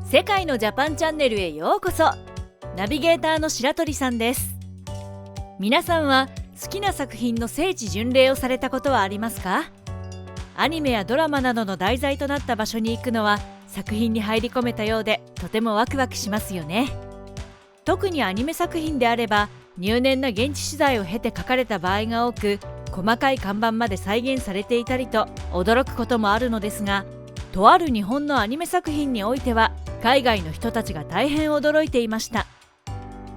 世界のジャパンチャンネルへようこそ。ナビゲーターの白鳥さんです。皆さんは好きな作品の聖地巡礼をされたことはありますか？アニメやドラマなどの題材となった場所に行くのは作品に入り込めたようでとてもワクワクしますよね。特にアニメ作品であれば入念な現地取材を経て書かれた場合が多く、細かい看板まで再現されていたりと驚くこともあるのですが、とある日本のアニメ作品においては海外の人たちが大変驚いていました。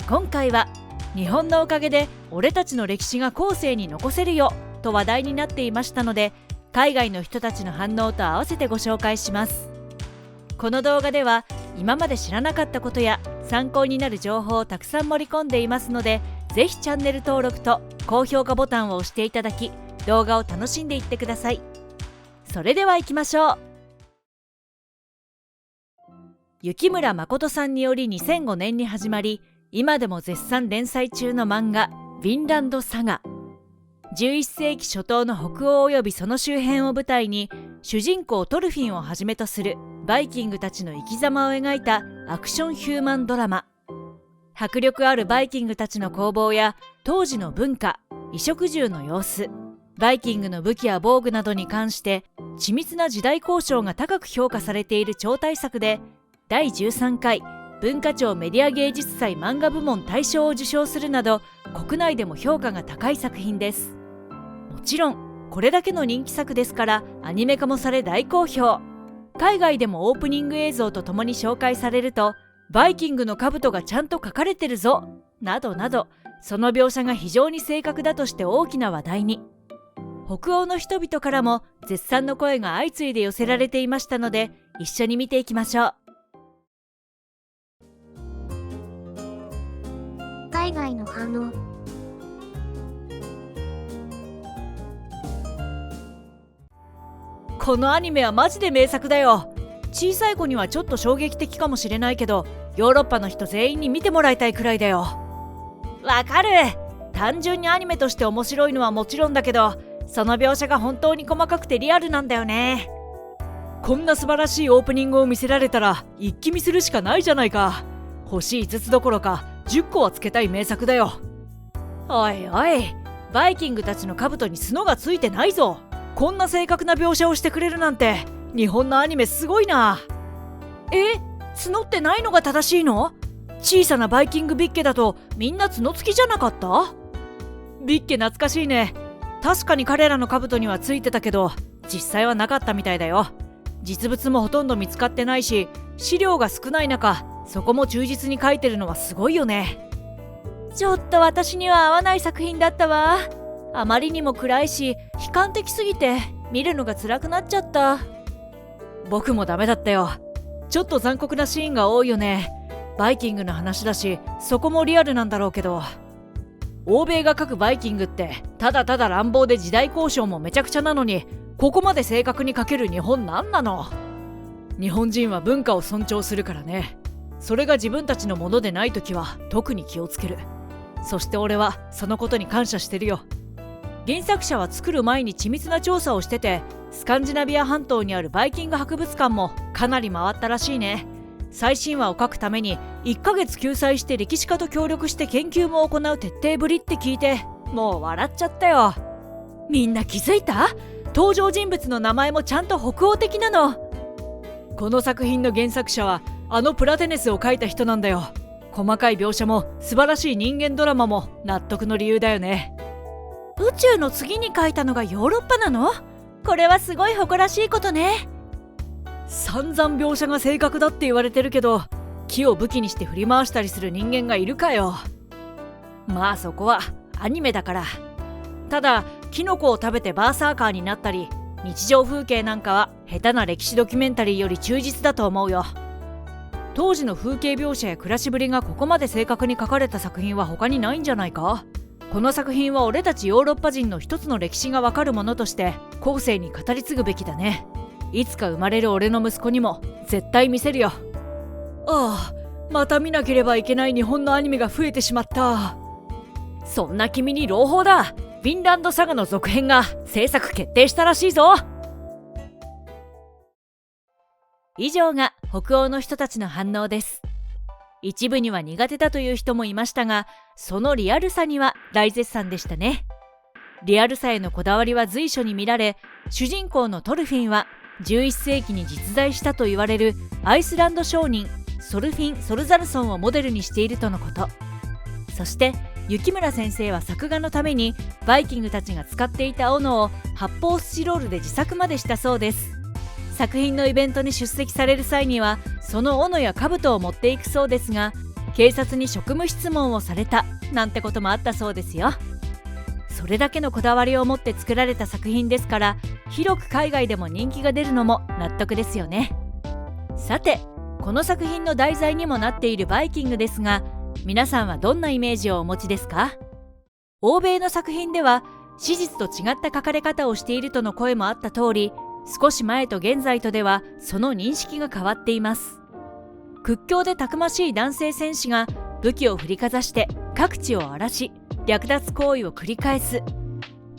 今回は日本のおかげで俺たちの歴史が後世に残せるよと話題になっていましたので、海外の人たちの反応と合わせてご紹介します。この動画では今まで知らなかったことや参考になる情報をたくさん盛り込んでいますので、ぜひチャンネル登録と高評価ボタンを押していただき、動画を楽しんでいってください。それでは行きましょう。雪村誠さんにより2005年に始まり、今でも絶賛連載中の漫画「ヴィンランドサガ」。11世紀初頭の北欧およびその周辺を舞台に、主人公トルフィンをはじめとするバイキングたちの生き様を描いたアクションヒューマンドラマ。迫力あるバイキングたちの攻防や当時の文化、衣食住の様子、バイキングの武器や防具などに関して緻密な時代考証が高く評価されている超大作で、第13回文化庁メディア芸術祭漫画部門大賞を受賞するなど、国内でも評価が高い作品です。もちろんこれだけの人気作ですからアニメ化もされ大好評。海外でもオープニング映像とともに紹介されると、バイキングの兜がちゃんと描かれてるぞなどなど、その描写が非常に正確だとして大きな話題に。北欧の人々からも絶賛の声が相次いで寄せられていましたので、一緒に見ていきましょう。海外の反応。このアニメはマジで名作だよ。小さい子にはちょっと衝撃的かもしれないけど、ヨーロッパの人全員に見てもらいたいくらいだよ。わかる。単純にアニメとして面白いのはもちろんだけど、その描写が本当に細かくてリアルなんだよね。こんな素晴らしいオープニングを見せられたら一気見するしかないじゃないか。星5つどころか10個はつけたい名作だよ。おいおい、バイキングたちの兜に角がついてないぞ。こんな正確な描写をしてくれるなんて、日本のアニメすごいな。角ってないのが正しいの？小さなバイキングビッケだとみんな角付きじゃなかった？ビッケ懐かしいね。確かに彼らの兜にはついてたけど、実際はなかったみたいだよ。実物もほとんど見つかってないし、資料が少ない中、そこも忠実に書いてるのはすごいよね。ちょっと私には合わない作品だったわ。あまりにも暗いし悲観的すぎて見るのが辛くなっちゃった。僕もダメだったよ。ちょっと残酷なシーンが多いよね。バイキングの話だし、そこもリアルなんだろうけど、欧米が描くバイキングってただただ乱暴で時代交渉もめちゃくちゃなのに、ここまで正確に描ける日本なんなの？日本人は文化を尊重するからね。それが自分たちのものでないときは特に気をつける。そして俺はそのことに感謝してるよ。原作者は作る前に緻密な調査をしてて、スカンジナビア半島にあるバイキング博物館もかなり回ったらしいね。最新話を書くために1ヶ月休載して歴史家と協力して研究も行う徹底ぶりって聞いて、もう笑っちゃったよ。みんな気づいた？登場人物の名前もちゃんと北欧的なの。この作品の原作者はあのプラテネスを書いた人なんだよ。細かい描写も素晴らしい人間ドラマも納得の理由だよね。宇宙の次に書いたのがヨーロッパなの？これはすごい誇らしいことね。散々描写が正確だって言われてるけど、木を武器にして振り回したりする人間がいるかよ。まあそこはアニメだから。ただキノコを食べてバーサーカーになったり、日常風景なんかは下手な歴史ドキュメンタリーより忠実だと思うよ。当時の風景描写や暮らしぶりがここまで正確に書かれた作品は他にないんじゃないか。この作品は俺たちヨーロッパ人の一つの歴史がわかるものとして後世に語り継ぐべきだね。いつか生まれる俺の息子にも絶対見せるよ。ああ、また見なければいけない日本のアニメが増えてしまった。そんな君に朗報だ。ヴィンランドサガの続編が制作決定したらしいぞ。以上が北欧の人たちの反応です。一部には苦手だという人もいましたが、そのリアルさには大絶賛でしたね。リアルさへのこだわりは随所に見られ、主人公のトルフィンは11世紀に実在したと言われるアイスランド商人ソルフィン・ソルザルソンをモデルにしているとのこと。そして雪村先生は作画のためにバイキングたちが使っていた斧を発泡スチロールで自作までしたそうです。作品のイベントに出席される際にはその斧や兜を持っていくそうですが、警察に職務質問をされたなんてこともあったそうですよ。それだけのこだわりを持って作られた作品ですから、広く海外でも人気が出るのも納得ですよね。さて、この作品の題材にもなっているバイキングですが、皆さんはどんなイメージをお持ちですか？欧米の作品では史実と違った書かれ方をしているとの声もあった通り、少し前と現在とではその認識が変わっています。屈強でたくましい男性戦士が武器を振りかざして各地を荒らし、略奪行為を繰り返す。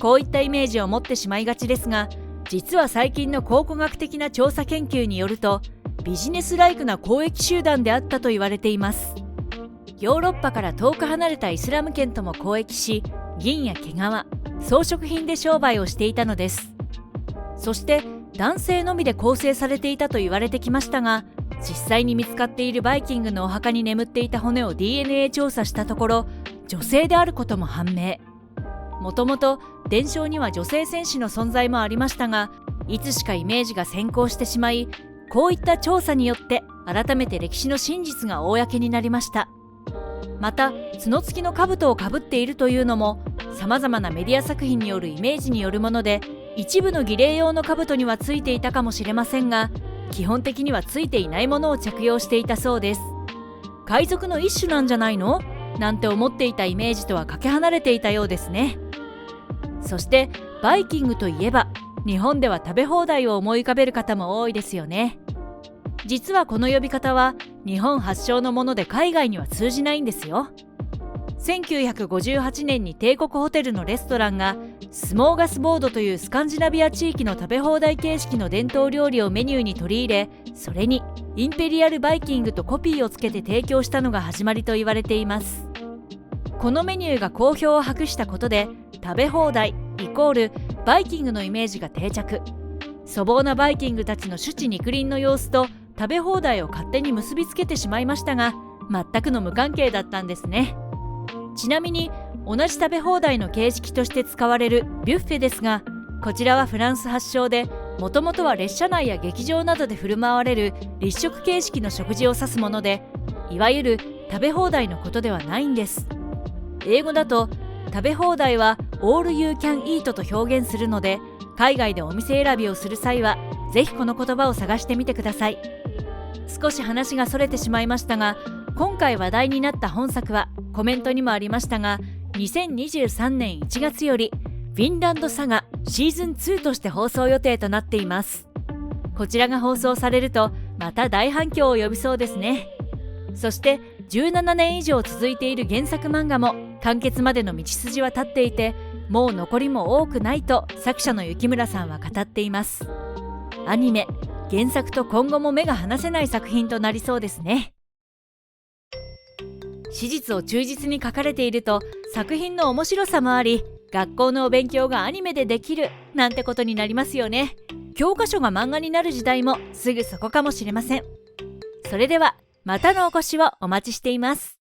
こういったイメージを持ってしまいがちですが、実は最近の考古学的な調査研究によると、ビジネスライクな交易集団であったと言われています。ヨーロッパから遠く離れたイスラム圏とも交易し、銀や毛皮、装飾品で商売をしていたのです。そして男性のみで構成されていたと言われてきましたが、実際に見つかっているバイキングのお墓に眠っていた骨を DNA 調査したところ、女性であることも判明。もともと伝承には女性戦士の存在もありましたが、いつしかイメージが先行してしまい、こういった調査によって改めて歴史の真実が公になりました。また角付きの兜をかぶっているというのも、さまざまなメディア作品によるイメージによるもので、一部の儀礼用の兜にはついていたかもしれませんが、基本的にはついていないものを着用していたそうです。海賊の一種なんじゃないの？なんて思っていたイメージとはかけ離れていたようですね。そしてバイキングといえば、日本では食べ放題を思い浮かべる方も多いですよね。実はこの呼び方は日本発祥のもので、海外には通じないんですよ。1958年に帝国ホテルのレストランがスモーガスボードというスカンジナビア地域の食べ放題形式の伝統料理をメニューに取り入れ、それにインペリアルバイキングとコピーをつけて提供したのが始まりと言われています。このメニューが好評を博したことで、食べ放題イコールバイキングのイメージが定着。粗暴なバイキングたちの酒池肉林の様子と食べ放題を勝手に結びつけてしまいましたが、全くの無関係だったんですね。ちなみに同じ食べ放題の形式として使われるビュッフェですが、こちらはフランス発祥で、もともとは列車内や劇場などで振る舞われる立食形式の食事を指すもので、いわゆる食べ放題のことではないんです。英語だと食べ放題は All You Can Eat と表現するので、海外でお店選びをする際はぜひこの言葉を探してみてください。少し話がそれてしまいましたが、今回話題になった本作はコメントにもありましたが、2023年1月よりフィンランドサガシーズン2として放送予定となっています。こちらが放送されるとまた大反響を呼びそうですね。そして17年以上続いている原作漫画も完結までの道筋は立っていて、もう残りも多くないと作者の雪村さんは語っています。アニメ、原作と今後も目が離せない作品となりそうですね。史実を忠実に書かれていると作品の面白さもあり、学校のお勉強がアニメでできるなんてことになりますよね。教科書が漫画になる時代もすぐそこかもしれません。それではまたのお越しをお待ちしています。